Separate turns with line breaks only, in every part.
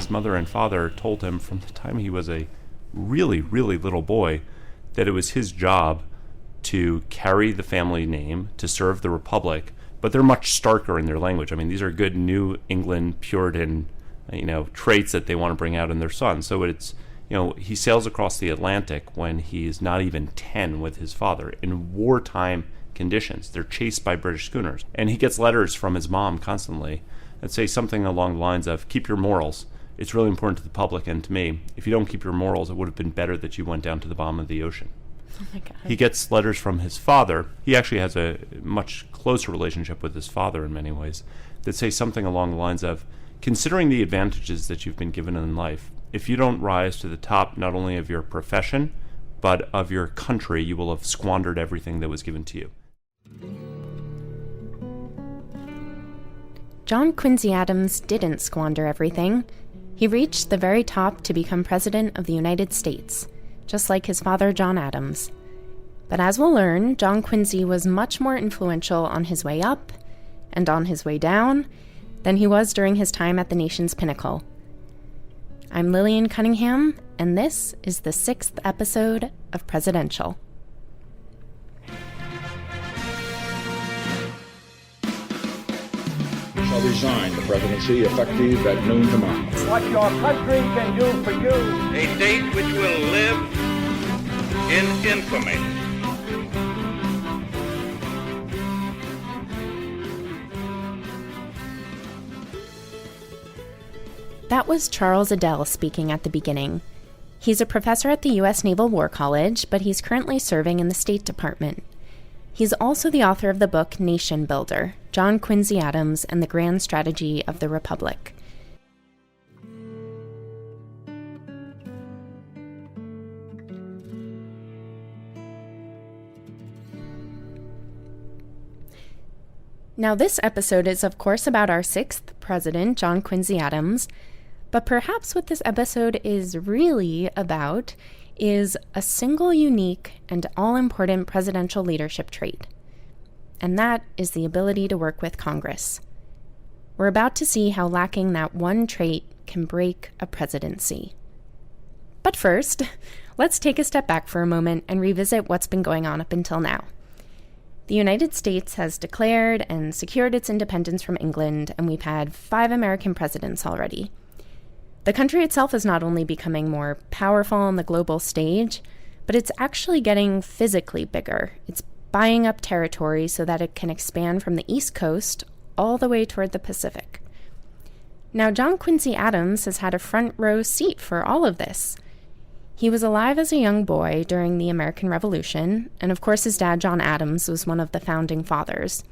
his mother and father told him from the time he was a really, really little boy that it was his job to carry the family name, to serve the Republic, but they're much starker in their language. I mean, these are good New England Puritan, traits that they want to bring out in their son. So it's, he sails across the Atlantic when he's not even 10 with his father in wartime conditions. They're chased by British schooners. And he gets letters from his mom constantly that say something along the lines of, keep your morals. It's really important to the public and to me. If you don't keep your morals, it would have been better that you went down to the bottom of the ocean.
Oh my God.
He gets letters from his father. He actually has a much closer relationship with his father in many ways that say something along the lines of, considering the advantages that you've been given in life, if you don't rise to the top not only of your profession, but of your country, you will have squandered everything that was given to you.
John Quincy Adams didn't squander everything. He reached the very top to become President of the United States, just like his father, John Adams. But as we'll learn, John Quincy was much more influential on his way up and on his way down than he was during his time at the nation's pinnacle. I'm Lillian Cunningham, and this is the 6th episode of Presidential.
Shall resign the presidency effective at noon tomorrow.
What your country can do for you.
A date which will live in infamy.
That was Charles Edel speaking at the beginning. He's a professor at the U.S. Naval War College, but he's currently serving in the State Department. He's also the author of the book Nation Builder, John Quincy Adams and the Grand Strategy of the Republic. Now, this episode is, of course, about our 6th president, John Quincy Adams, but perhaps what this episode is really about is a single unique and all-important presidential leadership trait, and that is the ability to work with Congress. We're about to see how lacking that one trait can break a presidency. But first, let's take a step back for a moment and revisit what's been going on up until now. The United States has declared and secured its independence from England, and we've had 5 American presidents already. The country itself is not only becoming more powerful on the global stage, but it's actually getting physically bigger. It's buying up territory so that it can expand from the East Coast all the way toward the Pacific. Now, John Quincy Adams has had a front row seat for all of this. He was alive as a young boy during the American Revolution, and of course his dad, John Adams, was one of the founding fathers.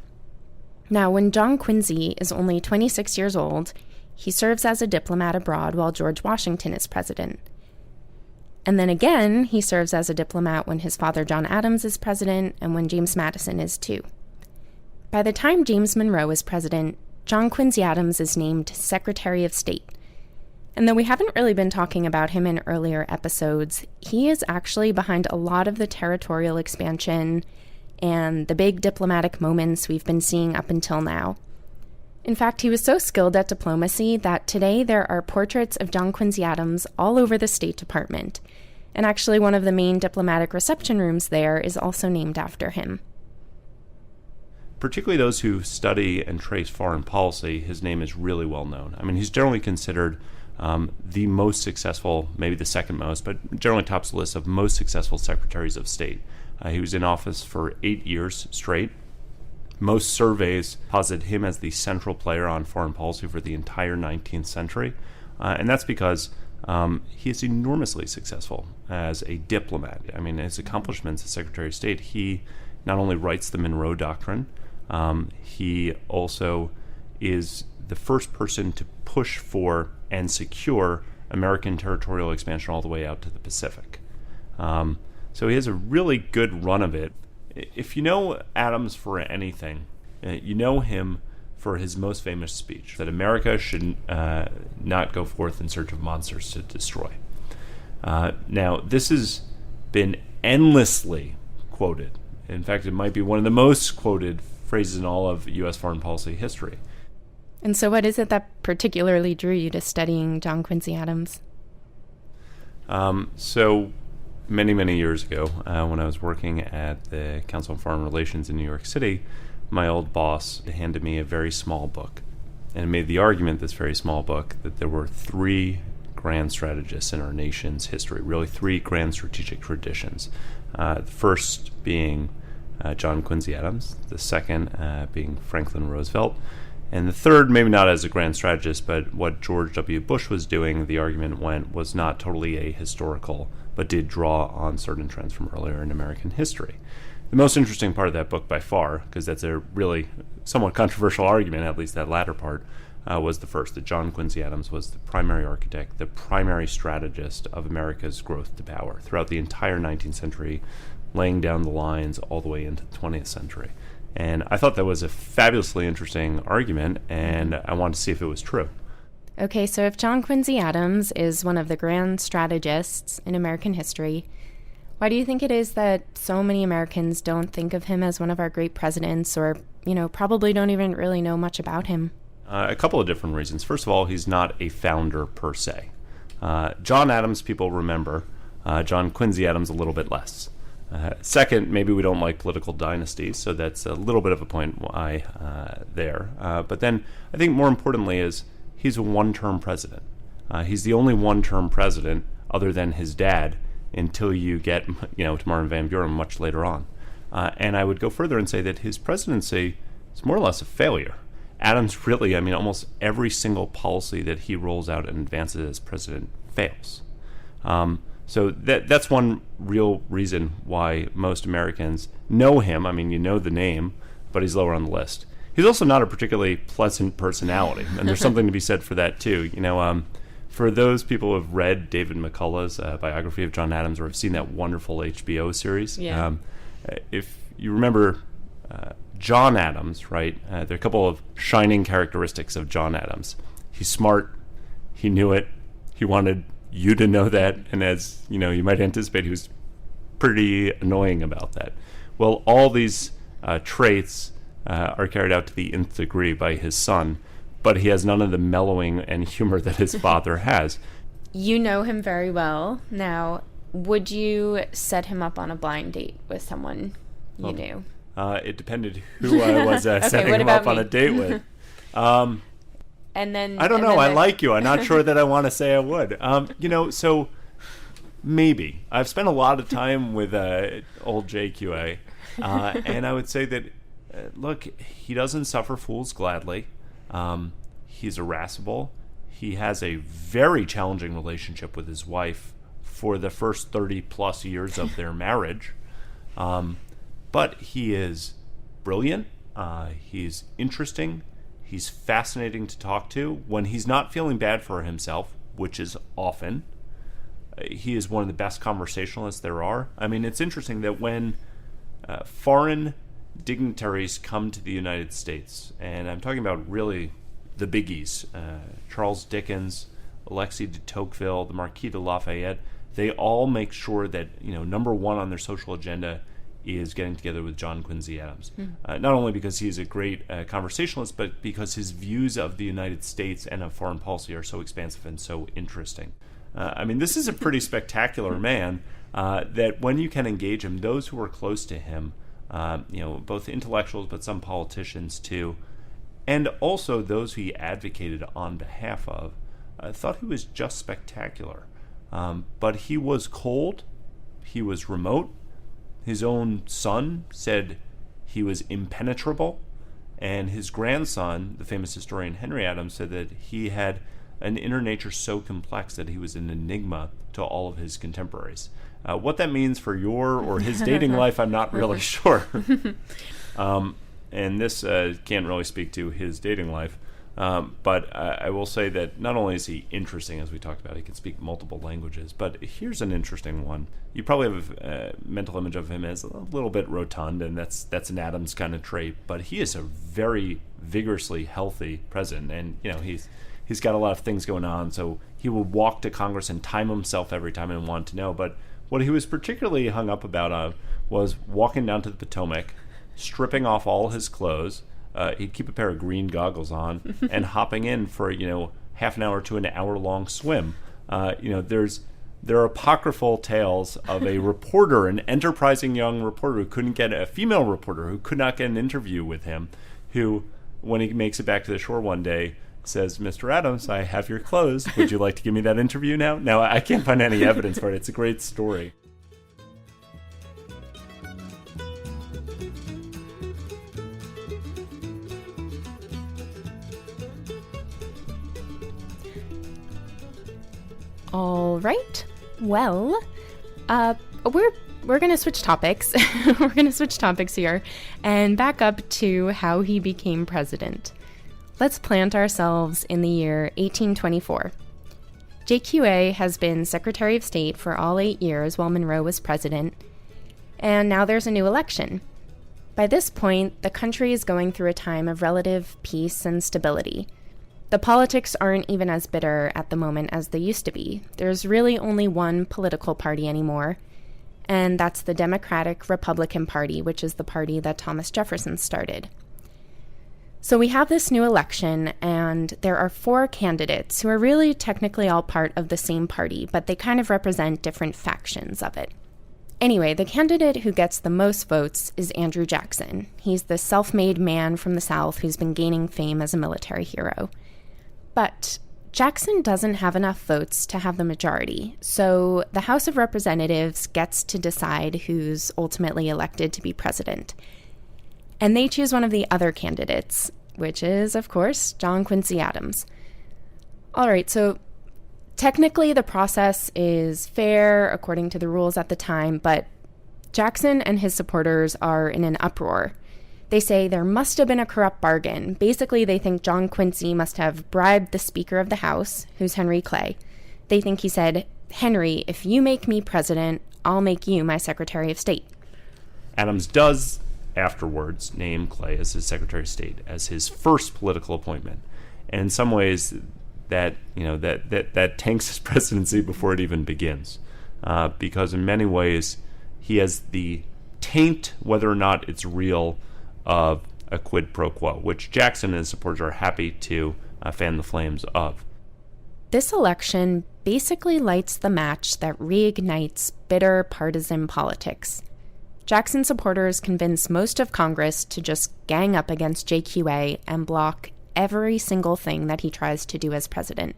Now, when John Quincy is only 26 years old, he serves as a diplomat abroad while George Washington is president. And then again, he serves as a diplomat when his father, John Adams, is president and when James Madison is too. By the time James Monroe is president, John Quincy Adams is named Secretary of State. And though we haven't really been talking about him in earlier episodes, he is actually behind a lot of the territorial expansion and the big diplomatic moments we've been seeing up until now. In fact, he was so skilled at diplomacy that today there are portraits of John Quincy Adams all over the State Department. And actually one of the main diplomatic reception rooms there is also named after him.
Particularly those who study and trace foreign policy, his name is really well known. I mean, he's generally considered the most successful, maybe the second most, but generally tops the list of most successful secretaries of state. He was in office for 8 years straight. Most surveys posit him as the central player on foreign policy for the entire 19th century. And that's because he is enormously successful as a diplomat. I mean, his accomplishments as Secretary of State, he not only writes the Monroe Doctrine, he also is the first person to push for and secure American territorial expansion all the way out to the Pacific. So he has a really good run of it. If you know Adams for anything, you know him for his most famous speech, that America should not go forth in search of monsters to destroy. Now, this has been endlessly quoted. In fact, it might be one of the most quoted phrases in all of U.S. foreign policy history.
And so what is it that particularly drew you to studying John Quincy Adams?
So many years ago, when I was working at the Council on Foreign Relations in New York City, my old boss handed me a very small book and made the argument, this very small book, that there were three grand strategists in our nation's history, really three grand strategic traditions. The first being John Quincy Adams, the second being Franklin Roosevelt, and the third, maybe not as a grand strategist, but what George W. Bush was doing, the argument went, was not totally ahistorical, but did draw on certain trends from earlier in American history. The most interesting part of that book by far, because that's a really somewhat controversial argument, at least that latter part, was the first, that John Quincy Adams was the primary architect, the primary strategist of America's growth to power throughout the entire 19th century, laying down the lines all the way into the 20th century. And I thought that was a fabulously interesting argument, and I wanted to see if it was true.
Okay, so if John Quincy Adams is one of the grand strategists in American history, why do you think it is that so many Americans don't think of him as one of our great presidents, or, probably don't even really know much about him?
A couple of different reasons. First of all, he's not a founder per se. John Adams, people remember. John Quincy Adams, a little bit less. Second, maybe we don't like political dynasties, so that's a little bit of a point why there. But then I think more importantly is he's a one-term president. He's the only one-term president other than his dad until you get, to Martin Van Buren much later on. And I would go further and say that his presidency is more or less a failure. Adams really, almost every single policy that he rolls out and advances as president fails. So that's one real reason why most Americans know him. You know the name, but he's lower on the list. He's also not a particularly pleasant personality, and there's something to be said for that too. For those people who have read David McCullough's biography of John Adams or have seen that wonderful HBO series, if you remember John Adams, right, there are a couple of shining characteristics of John Adams. He's smart, he knew it, he wanted you to know that, and as you might anticipate, he was pretty annoying about that. Well, all these traits are carried out to the nth degree by his son, but he has none of the mellowing and humor that his father has.
You know him very well. Now, would you set him up on a blind date with someone you knew?
It depended who I was setting him up on a date with.
And then
I don't know. I like you. I'm not sure that I want to say I would. So maybe. I've spent a lot of time with old JQA, and I would say that, look, he doesn't suffer fools gladly. He's irascible. He has a very challenging relationship with his wife for the first 30 plus years of their marriage. But he is brilliant. He's interesting. He's fascinating to talk to. When he's not feeling bad for himself, which is often, he is one of the best conversationalists there are. It's interesting that when foreign dignitaries come to the United States, and I'm talking about really the biggies, Charles Dickens, Alexis de Tocqueville, the Marquis de Lafayette, they all make sure that, number one on their social agenda is getting together with John Quincy Adams. Not only because he's a great conversationalist, but because his views of the United States and of foreign policy are so expansive and so interesting. This is a pretty spectacular man that when you can engage him, those who are close to him, both intellectuals but some politicians too, and also those who he advocated on behalf of, thought he was just spectacular. But he was cold, he was remote. His own son said he was impenetrable, and his grandson, the famous historian Henry Adams, said that he had an inner nature so complex that he was an enigma to all of his contemporaries. What that means for your or his dating life, I'm not really sure. And this can't really speak to his dating life. But I will say that not only is he interesting, as we talked about, he can speak multiple languages, but here's an interesting one. You probably have a mental image of him as a little bit rotund, and that's an Adams kind of trait, but he is a very vigorously healthy president, and he's got a lot of things going on, so he would walk to Congress and time himself every time and want to know. But what he was particularly hung up about was walking down to the Potomac, stripping off all his clothes, he'd keep a pair of green goggles on and hopping in for, half an hour to an hour-long swim. There are apocryphal tales of a reporter, an enterprising young reporter who couldn't get a female reporter who could not get an interview with him, who, when he makes it back to the shore one day, says, "Mr. Adams, I have your clothes. Would you like to give me that interview now?" Now, I can't find any evidence for it. It's a great story.
All right. Well, we're going to switch topics. We're going to switch topics here and back up to how he became president. Let's plant ourselves in the year 1824. JQA has been Secretary of State for all 8 years while Monroe was president, and now there's a new election. By this point, the country is going through a time of relative peace and stability. The politics aren't even as bitter at the moment as they used to be. There's really only one political party anymore, and that's the Democratic Republican Party, which is the party that Thomas Jefferson started. So we have this new election, and there are 4 candidates who are really technically all part of the same party, but they kind of represent different factions of it. Anyway, the candidate who gets the most votes is Andrew Jackson. He's the self-made man from the South who's been gaining fame as a military hero. But Jackson doesn't have enough votes to have the majority, so the House of Representatives gets to decide who's ultimately elected to be president. And they choose one of the other candidates, which is, of course, John Quincy Adams. All right, so technically the process is fair according to the rules at the time, but Jackson and his supporters are in an uproar. They say there must have been a corrupt bargain. Basically, they think John Quincy must have bribed the Speaker of the House, who's Henry Clay. They think he said, "Henry, if you make me president, I'll make you my Secretary of State."
Adams does afterwards name Clay as his Secretary of State, as his first political appointment. And in some ways, that tanks his presidency before it even begins. Because in many ways, he has the taint, whether or not it's real, of a quid pro quo, which Jackson and his supporters are happy to fan the flames of.
This election basically lights the match that reignites bitter partisan politics. Jackson supporters convince most of Congress to just gang up against JQA and block every single thing that he tries to do as president.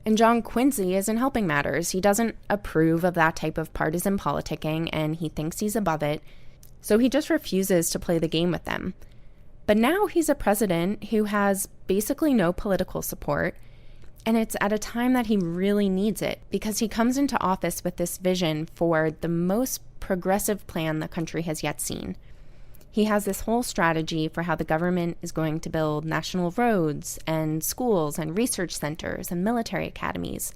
And John Quincy isn't helping matters. He doesn't approve of that type of partisan politicking, and he thinks he's above it, so he just refuses to play the game with them. But now he's a president who has basically no political support, and it's at a time that he really needs it, because he comes into office with this vision for the most progressive plan the country has yet seen. He has this whole strategy for how the government is going to build national roads and schools and research centers and military academies.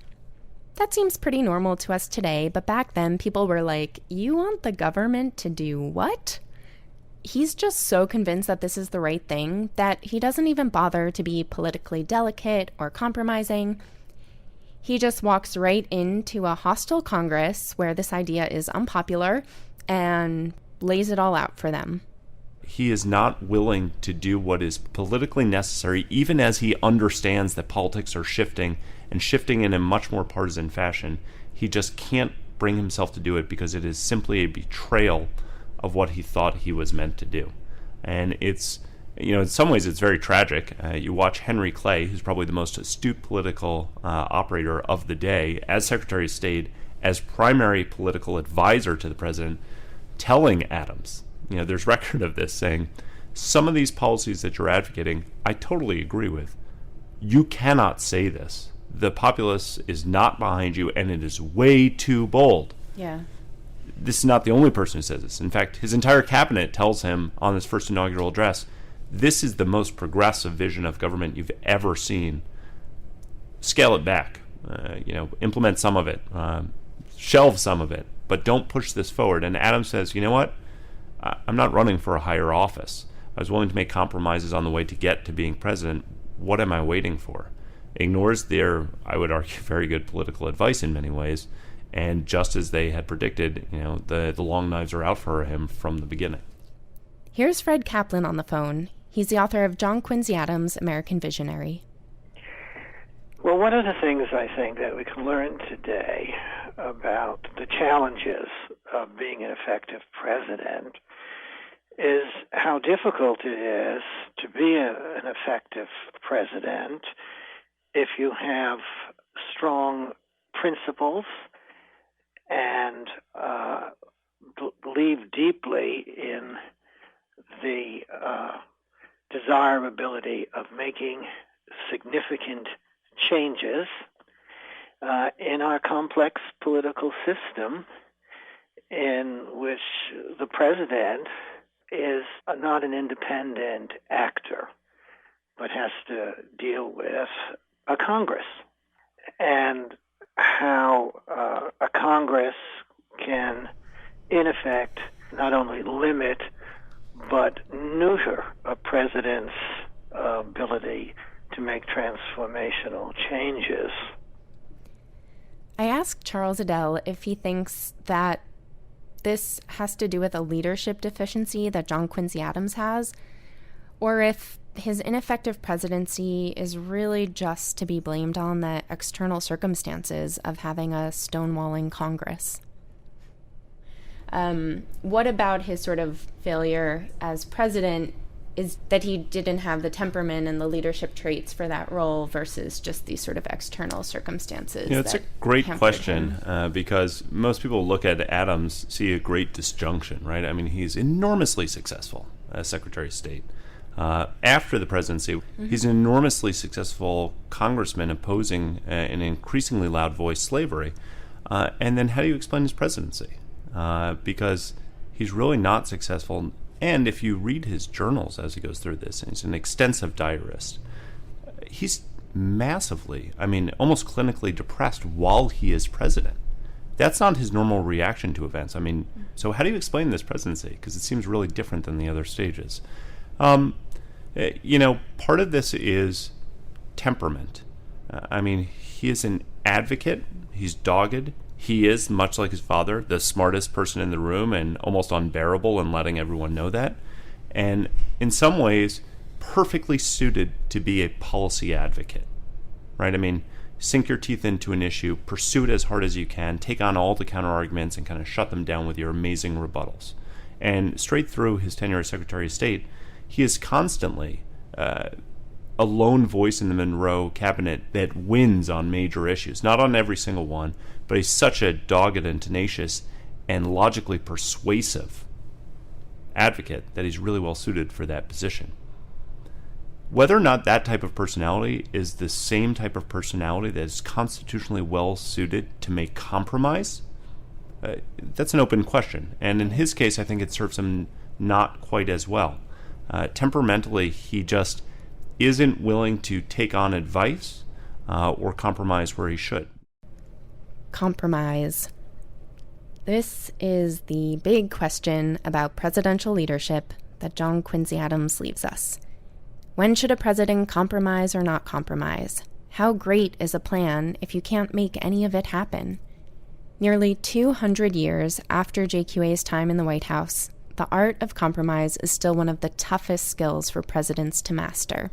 That seems pretty normal to us today, but back then people were like, "You want the government to do what?" He's just so convinced that this is the right thing that he doesn't even bother to be politically delicate or compromising. He just walks right into a hostile Congress where this idea is unpopular and lays it all out for them.
He is not willing to do what is politically necessary, even as he understands that politics are shifting and shifting in a much more partisan fashion. He just can't bring himself to do it because it is simply a betrayal of what he thought he was meant to do. And it's, in some ways it's very tragic. You watch Henry Clay, who's probably the most astute political operator of the day, as Secretary of State, as primary political advisor to the president, telling Adams, there's record of this, saying, "Some of these policies that you're advocating, I totally agree with. You cannot say this. The populace is not behind you, and it is way too bold."
Yeah.
This is not the only person who says this. In fact, his entire cabinet tells him on his first inaugural address, "This is the most progressive vision of government you've ever seen. Scale it back. Implement some of it. Shelve some of it. But don't push this forward." And Adams says, "You know what? I'm not running for a higher office. I was willing to make compromises on the way to get to being president. What am I waiting for?" Ignores their, I would argue, very good political advice in many ways. And just as they had predicted, the long knives are out for him from the beginning.
Here's Fred Kaplan on the phone. He's the author of John Quincy Adams' American Visionary.
Well, one of the things I think that we can learn today about the challenges of being an effective president is how difficult it is to be an effective president if you have strong principles and believe deeply in the desirability of making significant changes in our complex political system, in which the president is not an independent actor, but has to deal with a Congress, and how a Congress can, in effect, not only limit but neuter a president's ability to make transformational changes.
I asked Charles Edel if he thinks that this has to do with a leadership deficiency that John Quincy Adams has, or if his ineffective presidency is really just to be blamed on the external circumstances of having a stonewalling Congress. What about his sort of failure as president is that he didn't have the temperament and the leadership traits for that role versus just these sort of external circumstances?
It's a great question because most people look at Adams, see a great disjunction, right? I mean, he's enormously successful as Secretary of State. After the presidency, he's an enormously successful congressman opposing an increasingly loud voice slavery. And then how do you explain his presidency? Because he's really not successful. And if you read his journals as he goes through this, and he's an extensive diarist, he's massively, almost clinically depressed while he is president. That's not his normal reaction to events. So how do you explain this presidency? Because it seems really different than the other stages. Part of this is temperament. He is an advocate. He's dogged. He is, much like his father, the smartest person in the room and almost unbearable in letting everyone know that. And in some ways, perfectly suited to be a policy advocate, right? Sink your teeth into an issue, pursue it as hard as you can, take on all the counter-arguments and kind of shut them down with your amazing rebuttals. And straight through his tenure as Secretary of State, he is constantly a lone voice in the Monroe cabinet that wins on major issues. Not on every single one, but he's such a dogged and tenacious and logically persuasive advocate that he's really well suited for that position. Whether or not that type of personality is the same type of personality that is constitutionally well suited to make compromise, that's an open question. And in his case, I think it serves him not quite as well. Temperamentally, he just isn't willing to take on advice or compromise where he should.
Compromise. This is the big question about presidential leadership that John Quincy Adams leaves us. When should a president compromise or not compromise? How great is a plan if you can't make any of it happen? Nearly 200 years after JQA's time in the White House, the art of compromise is still one of the toughest skills for presidents to master.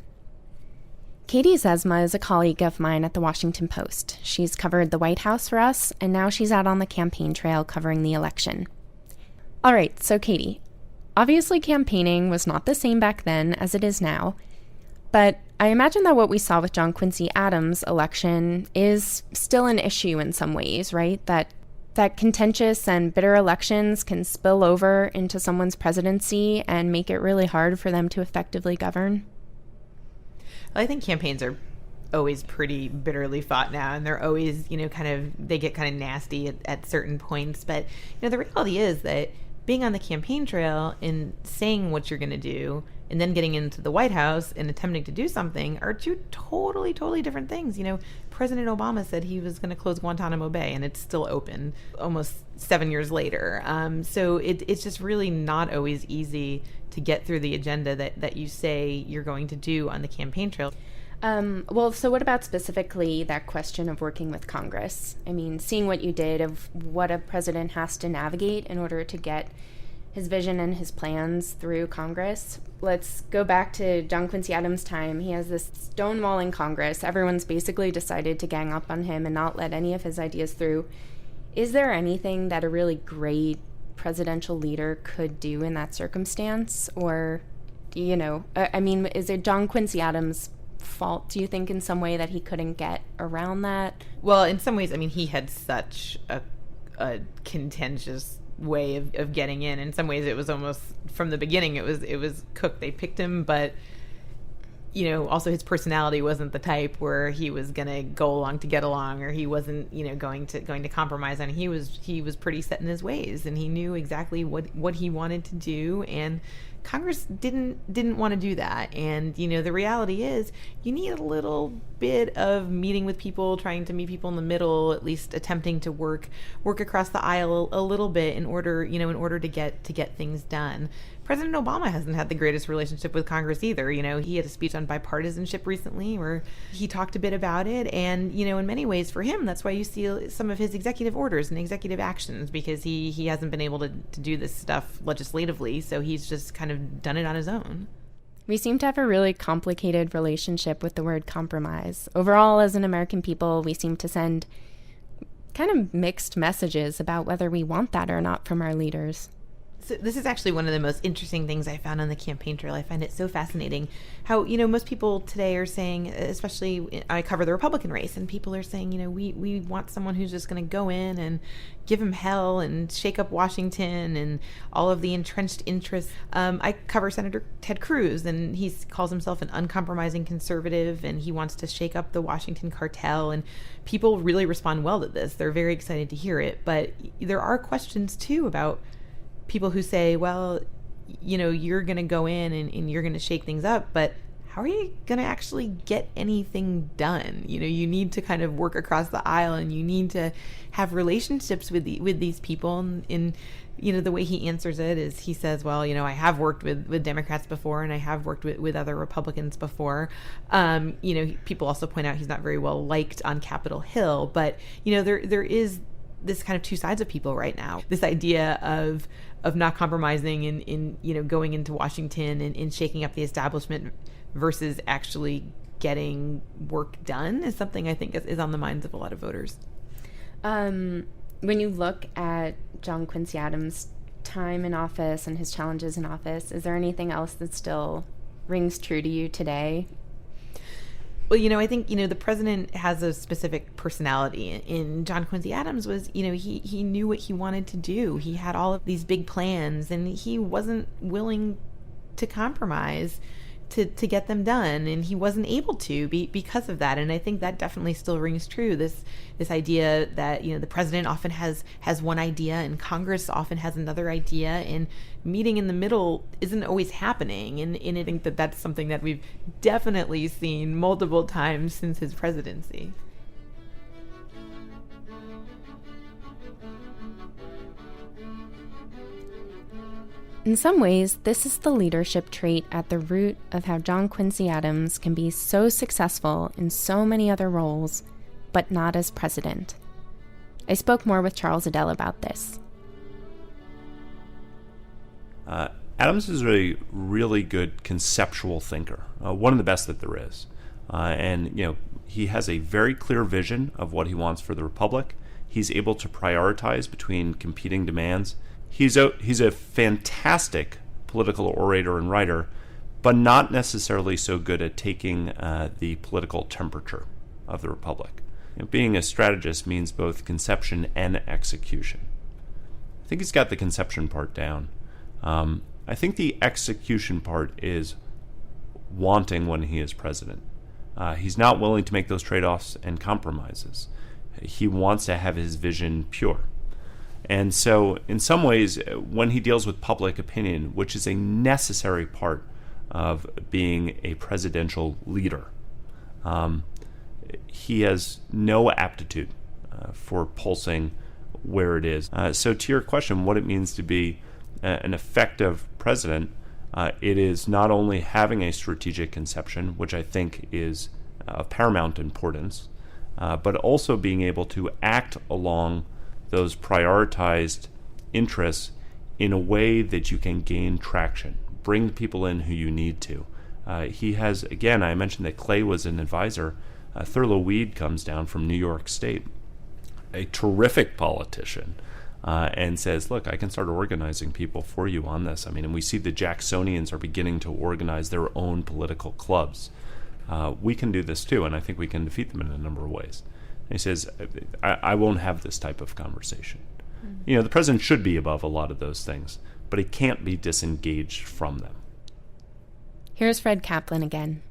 Katie Zezima is a colleague of mine at the Washington Post. She's covered the White House for us, and now she's out on the campaign trail covering the election. All right, so Katie, obviously campaigning was not the same back then as it is now, but I imagine that what we saw with John Quincy Adams' election is still an issue in some ways, right? That contentious and bitter elections can spill over into someone's presidency and make it really hard for them to effectively govern.
I think campaigns are always pretty bitterly fought now, and they're always, they get kind of nasty at certain points. But, the reality is that being on the campaign trail and saying what you're going to do and then getting into the White House and attempting to do something are two totally, totally different things. President Obama said he was going to close Guantanamo Bay, and it's still open almost 7 years later. So it's just really not always easy to get through the agenda that you say you're going to do on the campaign trail.
So what about specifically that question of working with Congress? Seeing what you did of what a president has to navigate in order to get his vision and his plans through Congress. Let's go back to John Quincy Adams' time. He has this stonewalling Congress. Everyone's basically decided to gang up on him and not let any of his ideas through. Is there anything that a really great presidential leader could do in that circumstance? Or, is it John Quincy Adams' fault, do you think, in some way that he couldn't get around that?
Well, in some ways, he had such a contentious way of getting in some ways. It was almost from the beginning, it was cooked. They picked him, but also his personality wasn't the type where he was gonna go along to get along, or he wasn't going to compromise. And he was pretty set in his ways, and he knew exactly what he wanted to do, and Congress didn't want to do that. And the reality is, you need a little bit of meeting with people, trying to meet people in the middle, at least attempting to work across the aisle a little bit in order to get things done. President Obama hasn't had the greatest relationship with Congress either. He had a speech on bipartisanship recently where he talked a bit about it. And, in many ways for him, that's why you see some of his executive orders and executive actions, because he hasn't been able to do this stuff legislatively. So he's just kind of done it on his own.
We seem to have a really complicated relationship with the word compromise. Overall, as an American people, we seem to send kind of mixed messages about whether we want that or not from our leaders.
So this is actually one of the most interesting things I found on the campaign trail. I find it so fascinating how, most people today are saying, especially I cover the Republican race, and people are saying, we want someone who's just going to go in and give him hell and shake up Washington and all of the entrenched interests. I cover Senator Ted Cruz, and he calls himself an uncompromising conservative, and he wants to shake up the Washington cartel. And people really respond well to this. They're very excited to hear it. But there are questions, too, about people who say, well, you're going to go in and you're going to shake things up, but how are you going to actually get anything done? You need to kind of work across the aisle, and you need to have relationships with these people. And the way he answers it is he says, well, I have worked with Democrats before, and I have worked with other Republicans before. People also point out he's not very well liked on Capitol Hill, but, there is this kind of two sides of people right now. This idea of not compromising in going into Washington and shaking up the establishment versus actually getting work done is something I think is on the minds of a lot of voters.
When you look at John Quincy Adams' time in office and his challenges in office, is there anything else that still rings true to you today?
Well, I think, the president has a specific personality. And John Quincy Adams was, he knew what he wanted to do. He had all of these big plans, and he wasn't willing to compromise to get them done. And he wasn't able to because of that. And I think that definitely still rings true. This idea that, the president often has one idea, and Congress often has another idea, and meeting in the middle isn't always happening. And I think that that's something that we've definitely seen multiple times since his presidency.
In some ways, this is the leadership trait at the root of how John Quincy Adams can be so successful in so many other roles, but not as president. I spoke more with Charles Edel about this.
Adams is a really good conceptual thinker, one of the best that there is. And he has a very clear vision of what he wants for the Republic. He's able to prioritize between competing demands. He's a fantastic political orator and writer, but not necessarily so good at taking the political temperature of the Republic. Being a strategist means both conception and execution. I think he's got the conception part down. I think the execution part is wanting when he is president. He's not willing to make those trade-offs and compromises. He wants to have his vision pure. And so, in some ways, when he deals with public opinion, which is a necessary part of being a presidential leader, he has no aptitude for pulsing where it is. So to your question, what it means to be an effective president, it is not only having a strategic conception, which I think is of paramount importance, but also being able to act along those prioritized interests in a way that you can gain traction, bring people in who you need to. He has, again, I mentioned that Clay was an advisor. Thurlow Weed comes down from New York State, a terrific politician, and says, look, I can start organizing people for you on this. I mean, and we see the Jacksonians are beginning to organize their own political clubs. We can do this too, and I think we can defeat them in a number of ways. And he says, I won't have this type of conversation. Mm-hmm. The president should be above a lot of those things, but he can't be disengaged from them.
Here's Fred Kaplan again.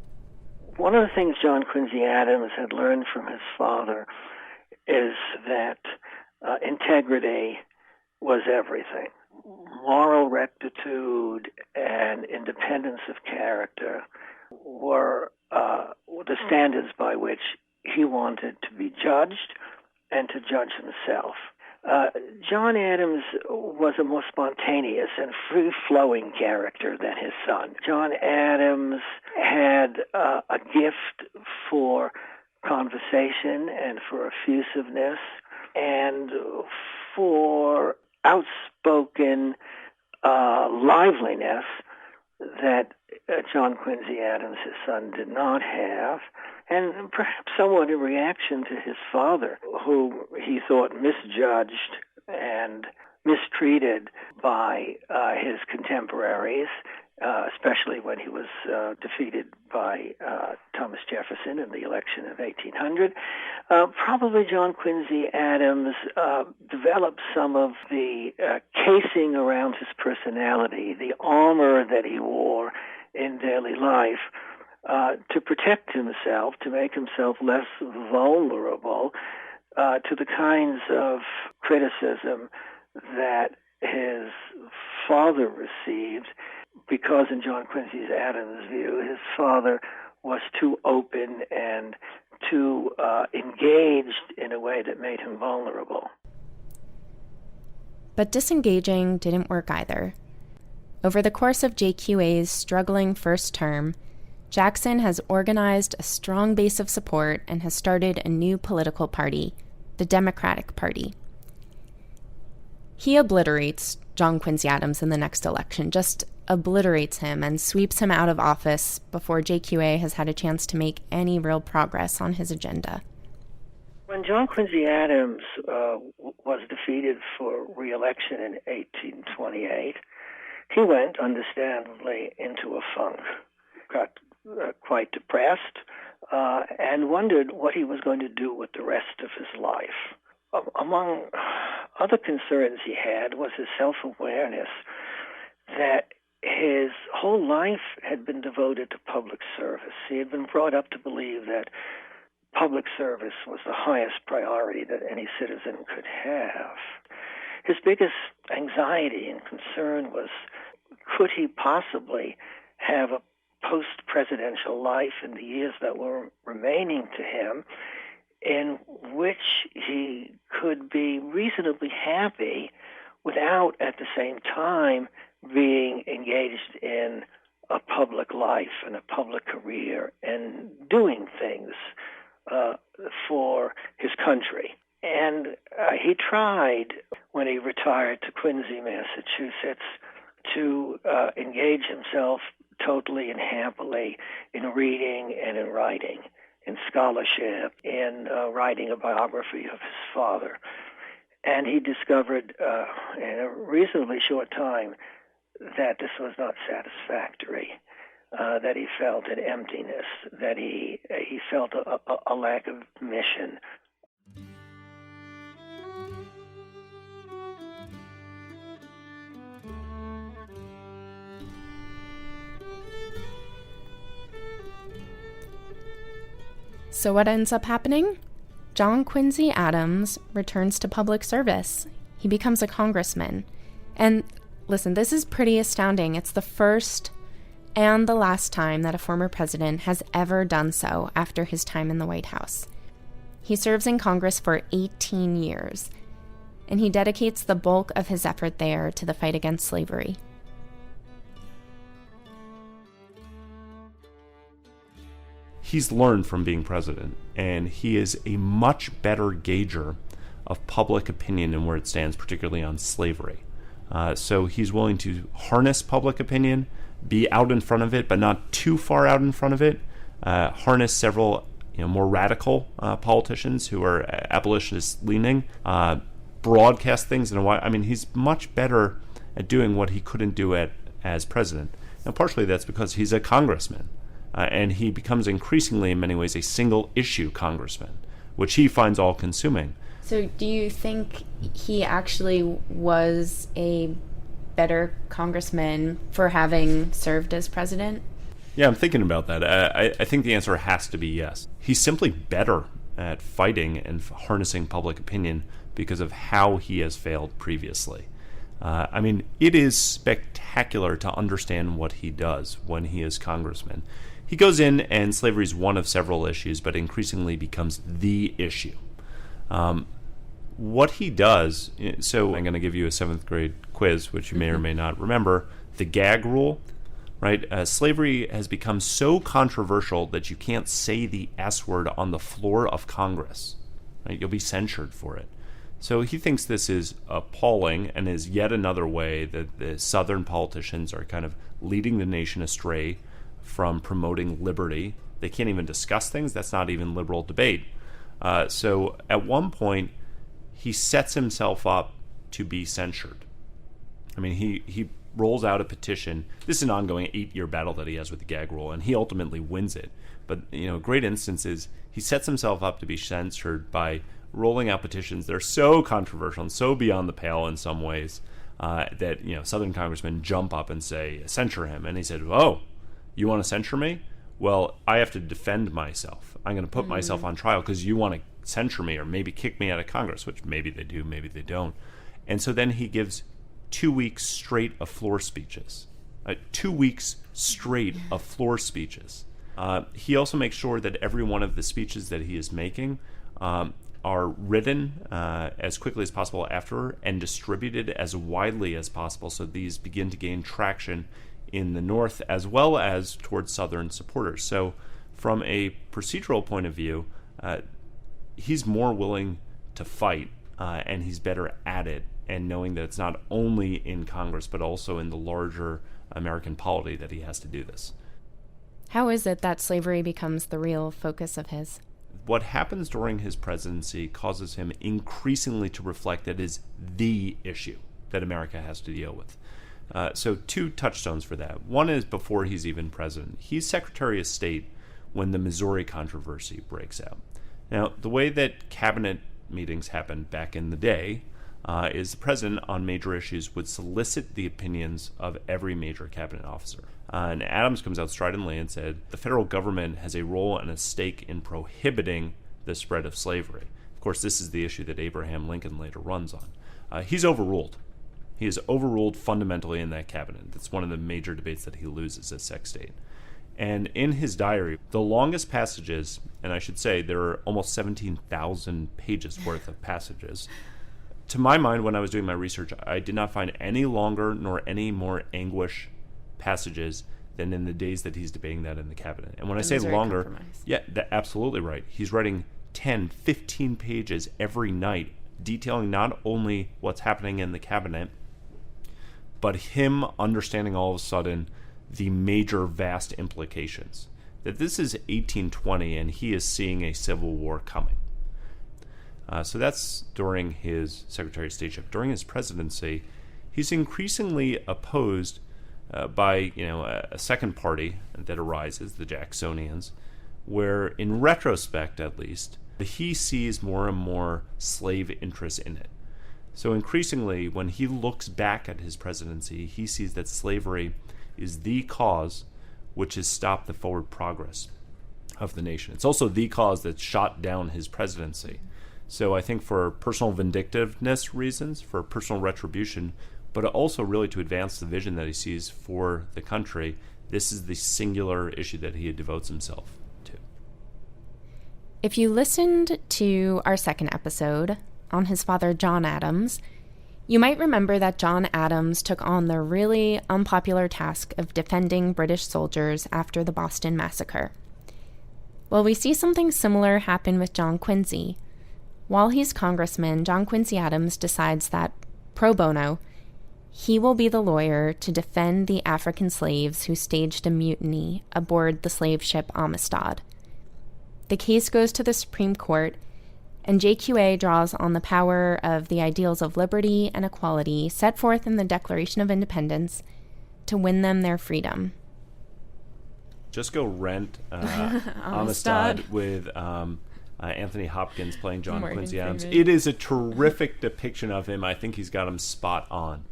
One of the things John Quincy Adams had learned from his father is that integrity was everything. Moral rectitude and independence of character were the standards by which he wanted to be judged and to judge himself. John Adams was a more spontaneous and free-flowing character than his son. John Adams had a gift for conversation and for effusiveness and for outspoken liveliness that John Quincy Adams, his son, did not have, and perhaps somewhat in reaction to his father, who he thought misjudged and mistreated by his contemporaries, especially when he was defeated by Thomas Jefferson in the election of 1800. Probably John Quincy Adams developed some of the casing around his personality, the armor that he wore in daily life, to protect himself, to make himself less vulnerable to the kinds of criticism that his father received, because in John Quincy Adams' view, his father was too open and too engaged in a way that made him vulnerable.
But disengaging didn't work either. Over the course of JQA's struggling first term, Jackson has organized a strong base of support and has started a new political party, the Democratic Party. He obliterates John Quincy Adams in the next election, just obliterates him and sweeps him out of office before JQA has had a chance to make any real progress on his agenda.
When John Quincy Adams was defeated for re-election in 1828, he went, understandably, into a funk, got quite depressed, and wondered what he was going to do with the rest of his life. Among other concerns he had was his self-awareness that his whole life had been devoted to public service. He had been brought up to believe that public service was the highest priority that any citizen could have. His biggest anxiety and concern was, could he possibly have a post-presidential life in the years that were remaining to him in which he could be reasonably happy without, at the same time, being engaged in a public life and a public career and doing things for his country. And he tried, when he retired to Quincy, Massachusetts, to engage himself totally and happily in reading and in writing, in scholarship, in writing a biography of his father. And he discovered in a reasonably short time that this was not satisfactory, that he felt an emptiness, that he felt a lack of mission.
So what ends up happening? John Quincy Adams returns to public service. He becomes a congressman. And listen, this is pretty astounding. It's the first and the last time that a former president has ever done so after his time in the White House. He serves in Congress for 18 years, and he dedicates the bulk of his effort there to the fight against slavery.
He's learned from being president, and he is a much better gauger of public opinion and where it stands, particularly on slavery. So he's willing to harness public opinion, be out in front of it, but not too far out in front of it, harness several more radical politicians who are abolitionist-leaning, broadcast things in a way. I mean, he's much better at doing what he couldn't do as president. Now, partially that's because he's a congressman, and he becomes increasingly, in many ways, a single-issue congressman, which he finds all-consuming.
So do you think he actually was a better congressman for having served as president?
Yeah, I'm thinking about that. I think the answer has to be yes. He's simply better at fighting and harnessing public opinion because of how he has failed previously. I mean, it is spectacular to understand what he does when he is congressman. He goes in, and slavery is one of several issues, but increasingly becomes the issue. What he does, so I'm going to give you a 7th grade quiz, which you may or may not remember, the Gag Rule, right? Slavery has become so controversial that you can't say the S word on the floor of Congress. Right? You'll be censured for it. So he thinks this is appalling and is yet another way that the Southern politicians are kind of leading the nation astray from promoting liberty. They can't even discuss things. That's not even liberal debate. So at one point, he sets himself up to be censured. I mean, he rolls out a petition. This is an ongoing 8-year battle that he has with the Gag Rule, and he ultimately wins it. But, a great instance is he sets himself up to be censured by rolling out petitions that are so controversial and so beyond the pale in some ways that, Southern congressmen jump up and say, censure him. And he said, oh, you want to censure me? Well, I have to defend myself. I'm going to put myself on trial because you want to censure me or maybe kick me out of Congress, which maybe they do, maybe they don't. And so then he gives 2 weeks straight of floor speeches. 2 weeks straight of floor speeches. He also makes sure that every one of the speeches that he is making are written as quickly as possible after and distributed as widely as possible so these begin to gain traction in the North as well as towards Southern supporters. So from a procedural point of view, he's more willing to fight and he's better at it, and knowing that it's not only in Congress but also in the larger American polity that he has to do this.
How is it that slavery becomes the real focus of his?
What happens during his presidency causes him increasingly to reflect that it is the issue that America has to deal with. So 2 touchstones for that. One is before he's even president. He's Secretary of State when the Missouri controversy breaks out. Now, the way that cabinet meetings happened back in the day is the president on major issues would solicit the opinions of every major cabinet officer. And Adams comes out stridently and said, the federal government has a role and a stake in prohibiting the spread of slavery. Of course, this is the issue that Abraham Lincoln later runs on. He's overruled. He is overruled fundamentally in that cabinet. That's one of the major debates that he loses as Sec State. And in his diary, the longest passages, and I should say there are almost 17,000 pages worth of passages. To my mind, when I was doing my research, I did not find any longer nor any more anguish passages than in the days that he's debating that in the cabinet. And when I say longer, yeah, that's absolutely right. He's writing 10, 15 pages every night detailing not only what's happening in the cabinet, but him understanding all of a sudden the major, vast implications. That this is 1820 and he is seeing a civil war coming. So that's during his Secretary of Stateship. During his presidency, he's increasingly opposed by a second party that arises, the Jacksonians, where in retrospect at least, he sees more and more slave interest in it. So increasingly, when he looks back at his presidency, he sees that slavery is the cause which has stopped the forward progress of the nation. It's also the cause that shot down his presidency. So I think for personal vindictiveness reasons, for personal retribution, but also really to advance the vision that he sees for the country, this is the singular issue that he devotes himself to.
If you listened to our second episode on his father, John Adams, you might remember that John Adams took on the really unpopular task of defending British soldiers after the Boston Massacre. Well, we see something similar happen with John Quincy. While he's congressman, John Quincy Adams decides that, pro bono, He will be the lawyer to defend the African slaves who staged a mutiny aboard the slave ship Amistad. The case goes to the Supreme Court, and JQA draws on the power of the ideals of liberty and equality set forth in the Declaration of Independence to win them their freedom.
Just go rent Amistad with Anthony Hopkins playing John Quincy Adams. It is a terrific depiction of him. I think he's got him spot on.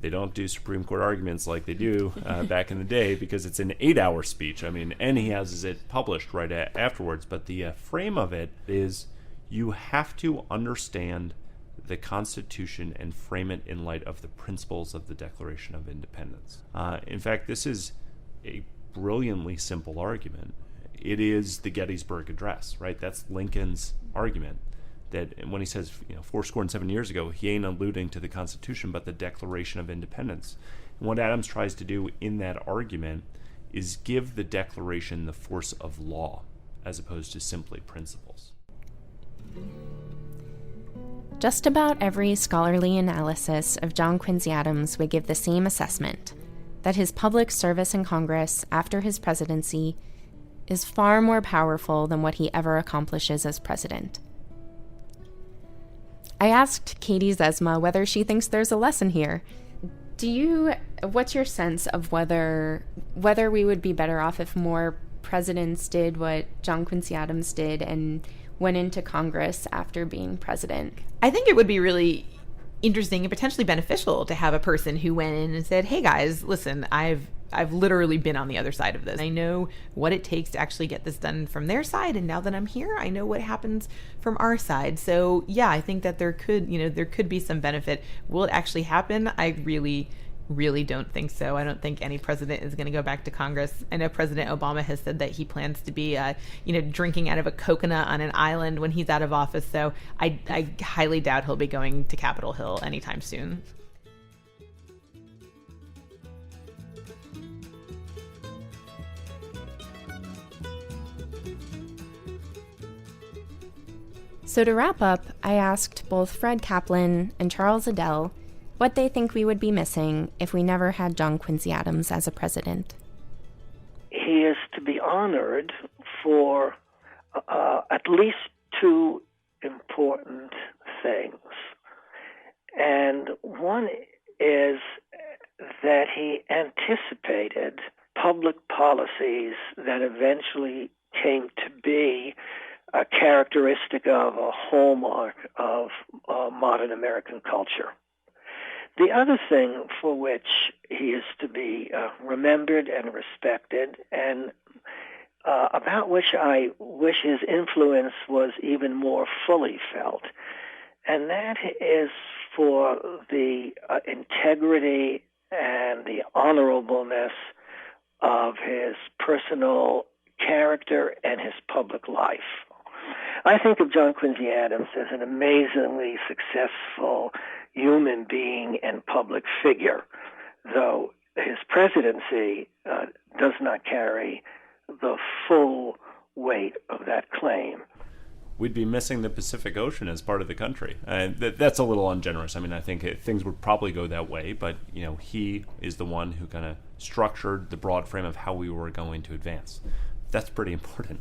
They don't do Supreme Court arguments like they do back in the day because it's an 8-hour speech. And he has it published right afterwards. But the frame of it is you have to understand the Constitution and frame it in light of the principles of the Declaration of Independence. In fact, this is a brilliantly simple argument. It is the Gettysburg Address, right? That's Lincoln's argument. That when he says, 7 years ago, he ain't alluding to the Constitution, but the Declaration of Independence. And what Adams tries to do in that argument is give the Declaration the force of law, as opposed to simply principles.
Just about every scholarly analysis of John Quincy Adams would give the same assessment, that his public service in Congress after his presidency is far more powerful than what he ever accomplishes as president. I asked Katie Zezima whether she thinks there's a lesson here. What's your sense of whether we would be better off if more presidents did what John Quincy Adams did and went into Congress after being president?
I think it would be really interesting and potentially beneficial to have a person who went in and said, hey guys, listen, I've literally been on the other side of this. I know what it takes to actually get this done from their side. And now that I'm here, I know what happens from our side. So yeah, I think that there could be some benefit. Will it actually happen? I really don't think so. I don't think any president is going to go back to Congress. I know President Obama has said that he plans to be, drinking out of a coconut on an island when he's out of office. So I highly doubt he'll be going to Capitol Hill anytime soon.
So to wrap up, I asked both Fred Kaplan and Charles Edel what they think we would be missing if we never had John Quincy Adams as a president.
He is to be honored for at least two important things. And one is that he anticipated public policies that eventually came to be a characteristic of a hallmark of modern American culture. The other thing for which he is to be remembered and respected, and about which I wish his influence was even more fully felt, and that is for the integrity and the honorableness of his personal character and his public life. I think of John Quincy Adams as an amazingly successful human being and public figure, though his presidency does not carry the full weight of that claim.
We'd be missing the Pacific Ocean as part of the country. That's a little ungenerous. I think things would probably go that way, but he is the one who kind of structured the broad frame of how we were going to advance. That's pretty important.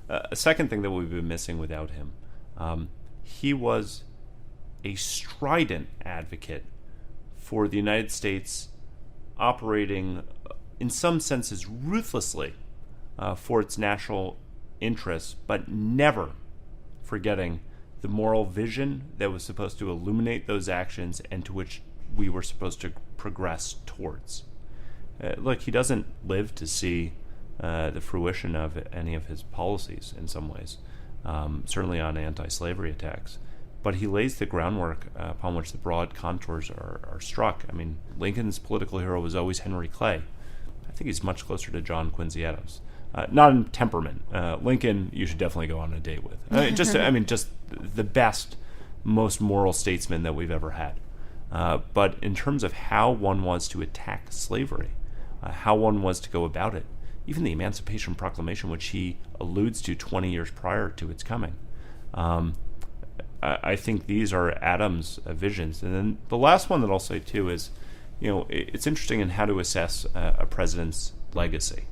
A second thing that we've been missing without him, he was a strident advocate for the United States operating, in some senses, ruthlessly for its national interests, but never forgetting the moral vision that was supposed to illuminate those actions and to which we were supposed to progress towards. Look, he doesn't live to see the fruition of any of his policies in some ways, certainly on anti-slavery attacks. But he lays the groundwork upon which the broad contours are struck. Lincoln's political hero was always Henry Clay. I think he's much closer to John Quincy Adams. Not in temperament. Lincoln, you should definitely go on a date with. Just the best, most moral statesman that we've ever had. But in terms of how one was to attack slavery, how one was to go about it, even the Emancipation Proclamation, which he alludes to 20 years prior to its coming, I think these are Adams' visions. And then the last one that I'll say too is, it's interesting in how to assess a president's legacy,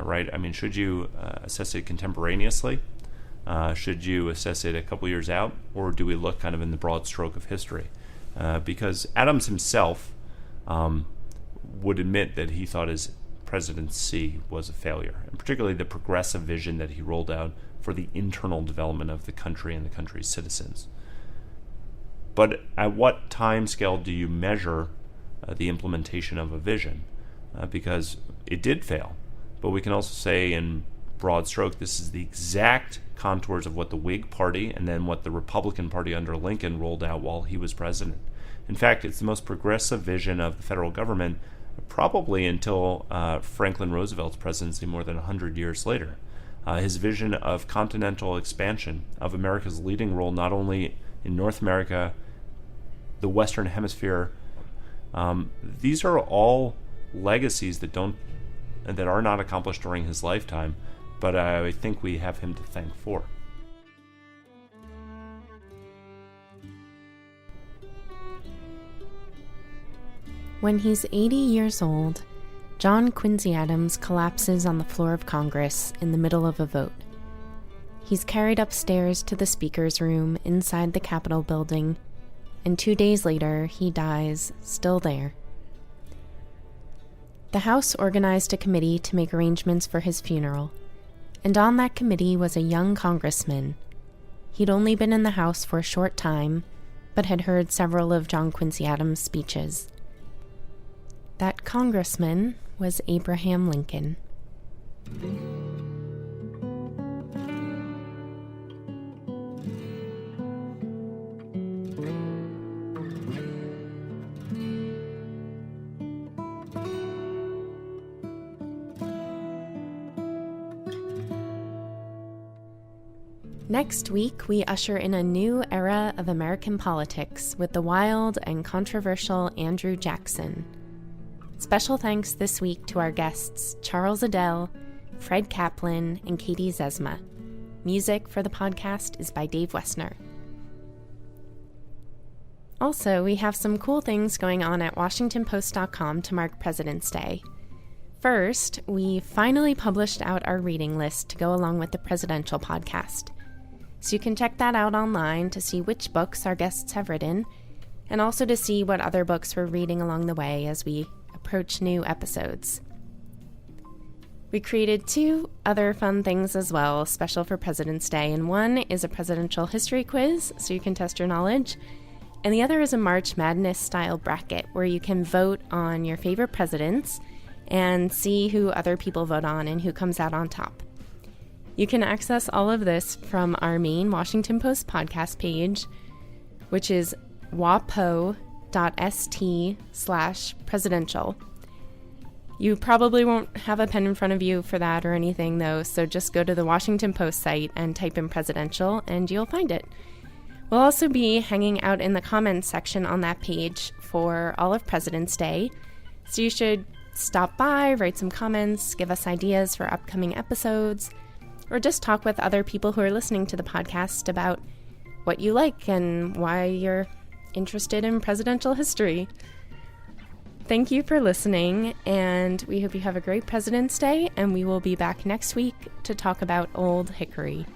right? I mean, should you assess it contemporaneously? Should you assess it a couple years out? Or do we look kind of in the broad stroke of history? Because Adams himself would admit that he thought his presidency was a failure, and particularly the progressive vision that he rolled out for the internal development of the country and the country's citizens. But at what time scale do you measure the implementation of a vision? Because it did fail, but we can also say in broad stroke, this is the exact contours of what the Whig Party and then what the Republican Party under Lincoln rolled out while he was president. In fact, it's the most progressive vision of the federal government probably until Franklin Roosevelt's presidency more than 100 years later. His vision of continental expansion, of America's leading role not only in North America, the Western Hemisphere, these are all legacies that are not accomplished during his lifetime, but I think we have him to thank for.
When he's 80 years old, John Quincy Adams collapses on the floor of Congress in the middle of a vote. He's carried upstairs to the speaker's room inside the Capitol building, and 2 days later, he dies still there. The House organized a committee to make arrangements for his funeral, and on that committee was a young congressman. He'd only been in the House for a short time, but had heard several of John Quincy Adams' speeches. That congressman was Abraham Lincoln. Next week, we usher in a new era of American politics with the wild and controversial Andrew Jackson. Special thanks this week to our guests Charles Edel, Fred Kaplan, and Katie Zezima. Music for the podcast is by Dave Wessner. Also, we have some cool things going on at WashingtonPost.com to mark President's Day. First, we finally published out our reading list to go along with the presidential podcast. So you can check that out online to see which books our guests have written, and also to see what other books we're reading along the way as we approach new episodes. We created 2 other fun things as well, special for President's Day, and one is a presidential history quiz, so you can test your knowledge, and the other is a March Madness style bracket where you can vote on your favorite presidents and see who other people vote on and who comes out on top. You can access all of this from our main Washington Post podcast page, which is wapo.st/presidential. You probably won't have a pen in front of you for that or anything, though, so just go to the Washington Post site and type in presidential, and you'll find it. We'll also be hanging out in the comments section on that page for all of President's Day, so you should stop by, write some comments, give us ideas for upcoming episodes, or just talk with other people who are listening to the podcast about what you like and why you're interested in presidential history. Thank you for listening, and we hope you have a great President's Day, and we will be back next week to talk about Old Hickory.